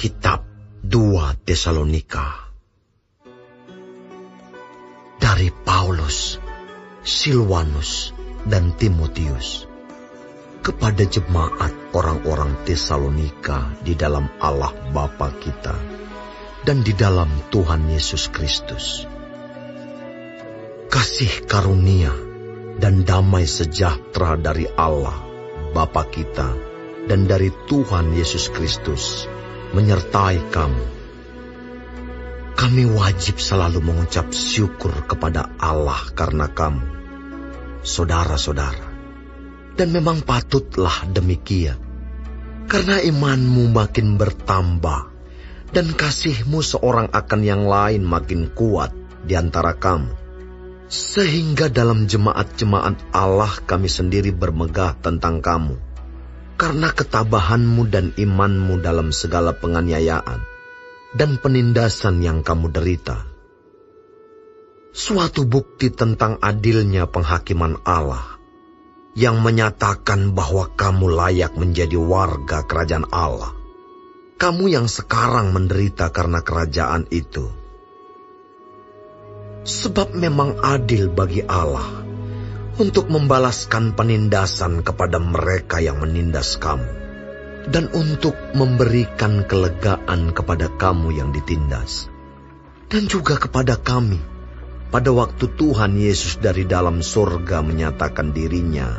Kitab 2 Tesalonika. Dari Paulus, Silwanus, dan Timotius, kepada jemaat orang-orang Tesalonika di dalam Allah Bapa kita dan di dalam Tuhan Yesus Kristus. Kasih karunia dan damai sejahtera dari Allah Bapa kita dan dari Tuhan Yesus Kristus menyertai kamu. Kami wajib selalu mengucap syukur kepada Allah karena kamu, saudara-saudara. Dan memang patutlah demikian, karena imanmu makin bertambah dan kasihmu seorang akan yang lain makin kuat di antara kamu. Sehingga dalam jemaat-jemaat Allah kami sendiri bermegah tentang kamu, karena ketabahanmu dan imanmu dalam segala penganiayaan dan penindasan yang kamu derita. Suatu bukti tentang adilnya penghakiman Allah, yang menyatakan bahwa kamu layak menjadi warga kerajaan Allah. Kamu yang sekarang menderita karena kerajaan itu. Sebab memang adil bagi Allah untuk membalaskan penindasan kepada mereka yang menindas kamu, dan untuk memberikan kelegaan kepada kamu yang ditindas, dan juga kepada kami pada waktu Tuhan Yesus dari dalam surga menyatakan dirinya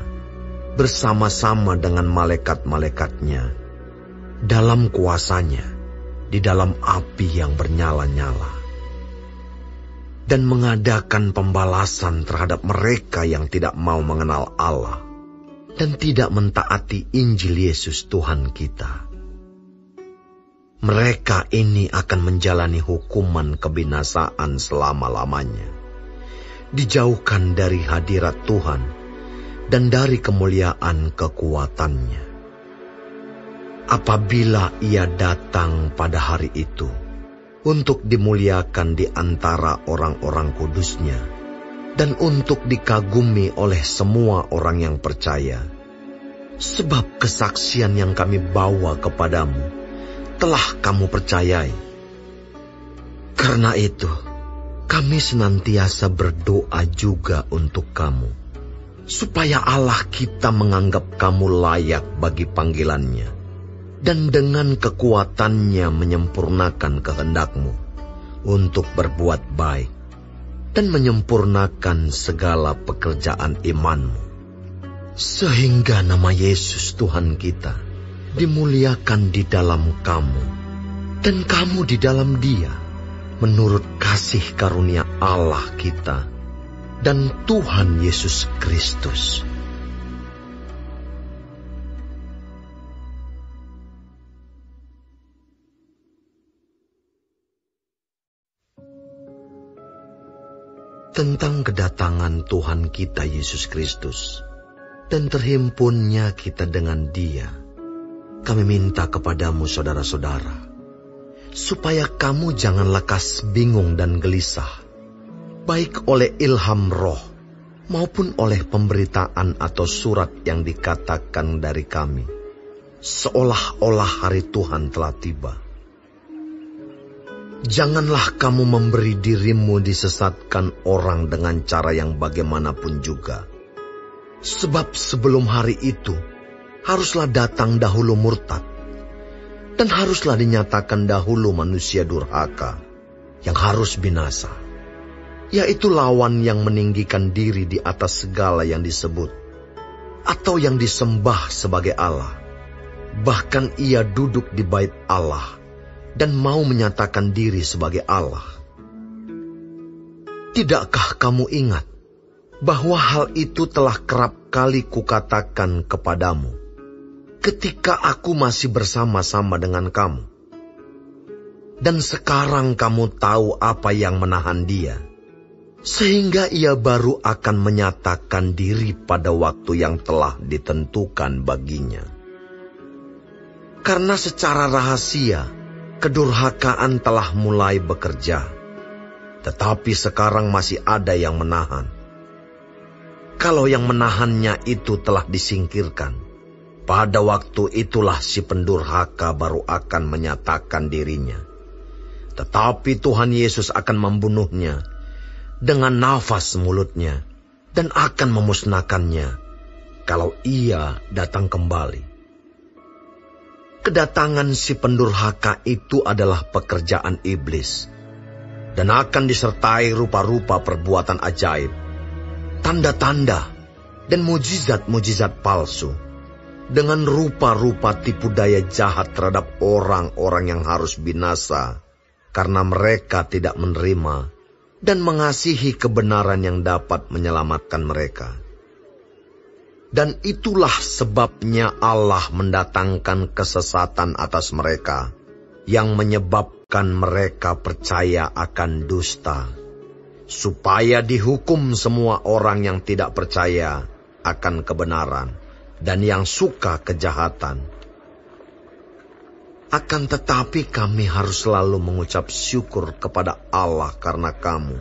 bersama-sama dengan malaikat-malaikatnya dalam kuasanya di dalam api yang bernyala-nyala, dan mengadakan pembalasan terhadap mereka yang tidak mau mengenal Allah dan tidak mentaati Injil Yesus Tuhan kita. Mereka ini akan menjalani hukuman kebinasaan selama-lamanya, dijauhkan dari hadirat Tuhan dan dari kemuliaan kekuatannya. Apabila Ia datang pada hari itu, untuk dimuliakan di antara orang-orang kudusnya, dan untuk dikagumi oleh semua orang yang percaya. Sebab kesaksian yang kami bawa kepadamu telah kamu percayai. Karena itu, kami senantiasa berdoa juga untuk kamu, supaya Allah kita menganggap kamu layak bagi panggilannya, dan dengan kekuatannya menyempurnakan kehendakmu untuk berbuat baik dan menyempurnakan segala pekerjaan imanmu, sehingga nama Yesus Tuhan kita dimuliakan di dalam kamu dan kamu di dalam Dia, menurut kasih karunia Allah kita dan Tuhan Yesus Kristus. Tentang kedatangan Tuhan kita Yesus Kristus dan terhimpunnya kita dengan Dia, kami minta kepadamu saudara-saudara, supaya kamu jangan lekas bingung dan gelisah, baik oleh ilham roh maupun oleh pemberitaan atau surat yang dikatakan dari kami, seolah-olah hari Tuhan telah tiba. Janganlah kamu memberi dirimu disesatkan orang dengan cara yang bagaimanapun juga. Sebab sebelum hari itu, haruslah datang dahulu murtad, dan haruslah dinyatakan dahulu manusia durhaka, yang harus binasa, yaitu lawan yang meninggikan diri di atas segala yang disebut, atau yang disembah sebagai Allah. Bahkan ia duduk di bait Allah, dan mau menyatakan diri sebagai Allah. Tidakkah kamu ingat bahwa hal itu telah kerap kali kukatakan kepadamu ketika aku masih bersama-sama dengan kamu? Dan sekarang kamu tahu apa yang menahan dia, sehingga ia baru akan menyatakan diri pada waktu yang telah ditentukan baginya. Karena secara rahasia kedurhakaan telah mulai bekerja, tetapi sekarang masih ada yang menahan. Kalau yang menahannya itu telah disingkirkan, Pada waktu itulah si pendurhaka baru akan menyatakan dirinya. Tetapi Tuhan Yesus akan membunuhnya dengan nafas mulutnya dan akan memusnahkannya kalau ia datang kembali. Kedatangan si pendurhaka itu adalah pekerjaan iblis dan akan disertai rupa-rupa perbuatan ajaib, tanda-tanda, dan mujizat-mujizat palsu, dengan rupa-rupa tipu daya jahat terhadap orang-orang yang harus binasa, karena mereka tidak menerima dan mengasihi kebenaran yang dapat menyelamatkan mereka. Dan itulah sebabnya Allah mendatangkan kesesatan atas mereka, yang menyebabkan mereka percaya akan dusta, supaya dihukum semua orang yang tidak percaya akan kebenaran dan yang suka kejahatan. Akan tetapi kami harus selalu mengucap syukur kepada Allah karena kamu,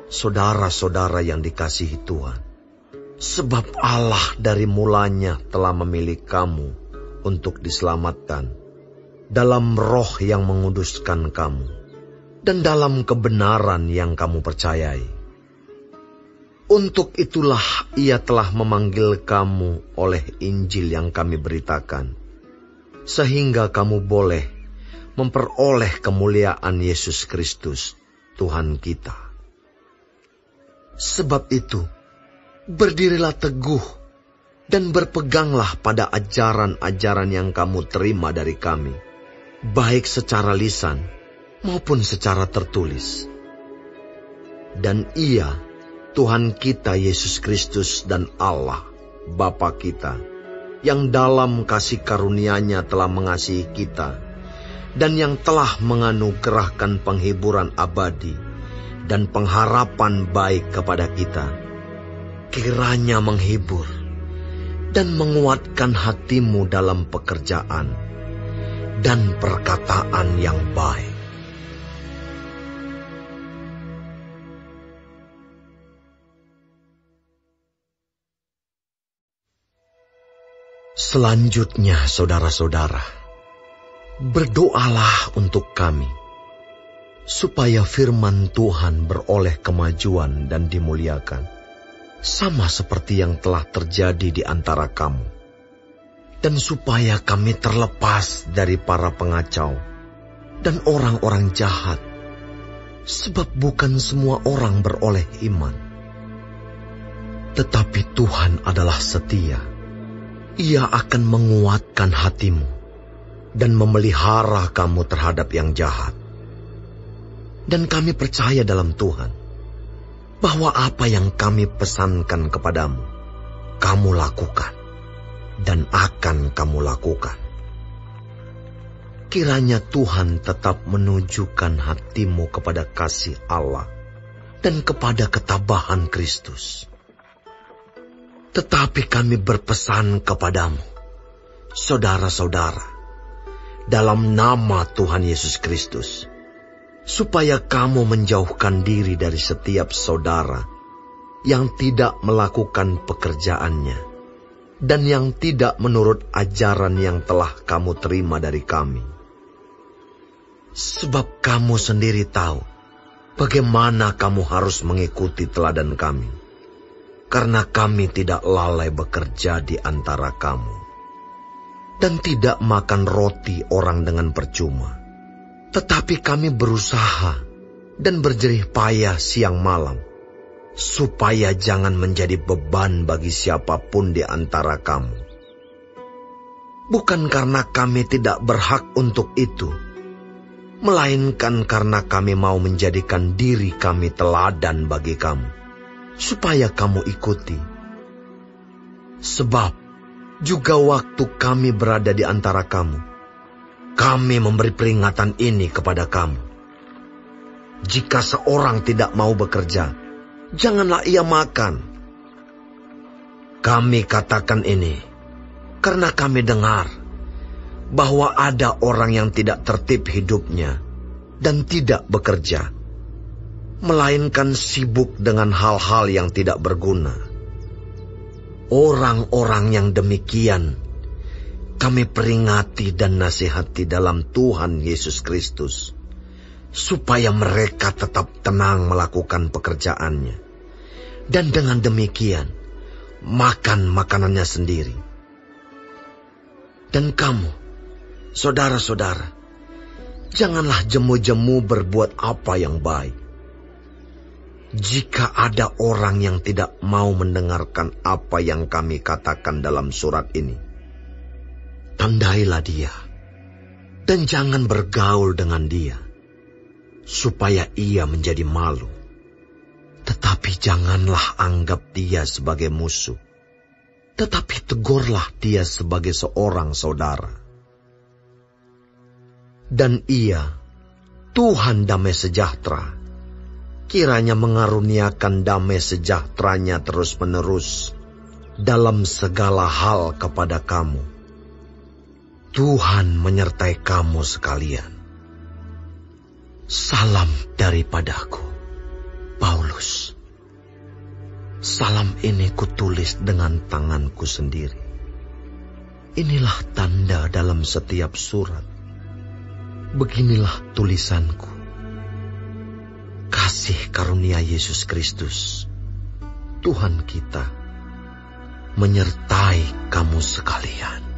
saudara-saudara yang dikasihi Tuhan. Sebab Allah dari mulanya telah memilih kamu untuk diselamatkan dalam roh yang menguduskan kamu dan dalam kebenaran yang kamu percayai. Untuk itulah Ia telah memanggil kamu oleh Injil yang kami beritakan, sehingga kamu boleh memperoleh kemuliaan Yesus Kristus, Tuhan kita. Sebab itu, berdirilah teguh dan berpeganglah pada ajaran-ajaran yang kamu terima dari kami, baik secara lisan maupun secara tertulis. Dan Ia, Tuhan kita Yesus Kristus dan Allah, Bapa kita, yang dalam kasih karunia-Nya telah mengasihi kita, dan yang telah menganugerahkan penghiburan abadi dan pengharapan baik kepada kita, kiranya menghibur dan menguatkan hatimu dalam pekerjaan dan perkataan yang baik. Selanjutnya, saudara-saudara, berdoalah untuk kami, supaya firman Tuhan beroleh kemajuan dan dimuliakan, sama seperti yang telah terjadi di antara kamu, dan supaya kami terlepas dari para pengacau dan orang-orang jahat, sebab bukan semua orang beroleh iman. Tetapi Tuhan adalah setia. Ia akan menguatkan hatimu dan memelihara kamu terhadap yang jahat. Dan kami percaya dalam Tuhan, bahwa apa yang kami pesankan kepadamu, kamu lakukan dan akan kamu lakukan. Kiranya Tuhan tetap menunjukkan hatimu kepada kasih Allah dan kepada ketabahan Kristus. Tetapi kami berpesan kepadamu, saudara-saudara, dalam nama Tuhan Yesus Kristus, supaya kamu menjauhkan diri dari setiap saudara yang tidak melakukan pekerjaannya dan yang tidak menurut ajaran yang telah kamu terima dari kami. Sebab kamu sendiri tahu bagaimana kamu harus mengikuti teladan kami. Karena kami tidak lalai bekerja di antara kamu, dan tidak makan roti orang dengan percuma. Tetapi kami berusaha dan berjerih payah siang malam, supaya jangan menjadi beban bagi siapapun di antara kamu. Bukan karena kami tidak berhak untuk itu, melainkan karena kami mau menjadikan diri kami teladan bagi kamu, supaya kamu ikuti. Sebab juga waktu kami berada di antara kamu, kami memberi peringatan ini kepada kamu. Jika seorang tidak mau bekerja, janganlah ia makan. Kami katakan ini karena kami dengar bahwa ada orang yang tidak tertib hidupnya dan tidak bekerja, melainkan sibuk dengan hal-hal yang tidak berguna. Orang-orang yang demikian kami peringati dan nasihati dalam Tuhan Yesus Kristus, supaya mereka tetap tenang melakukan pekerjaannya, dan dengan demikian makan makanannya sendiri. Dan kamu, saudara-saudara, janganlah jemu-jemu berbuat apa yang baik. Jika ada orang yang tidak mau mendengarkan apa yang kami katakan dalam surat ini, tandailah dia, dan jangan bergaul dengan dia, supaya ia menjadi malu. Tetapi janganlah anggap dia sebagai musuh, tetapi tegurlah dia sebagai seorang saudara. Dan ia, Tuhan damai sejahtera, kiranya mengaruniakan damai sejahteranya terus-menerus dalam segala hal kepada kamu. Tuhan menyertai kamu sekalian. Salam daripadaku, Paulus. Salam ini kutulis dengan tanganku sendiri. Inilah tanda dalam setiap surat. Beginilah tulisanku. Kasih karunia Yesus Kristus, Tuhan kita, menyertai kamu sekalian.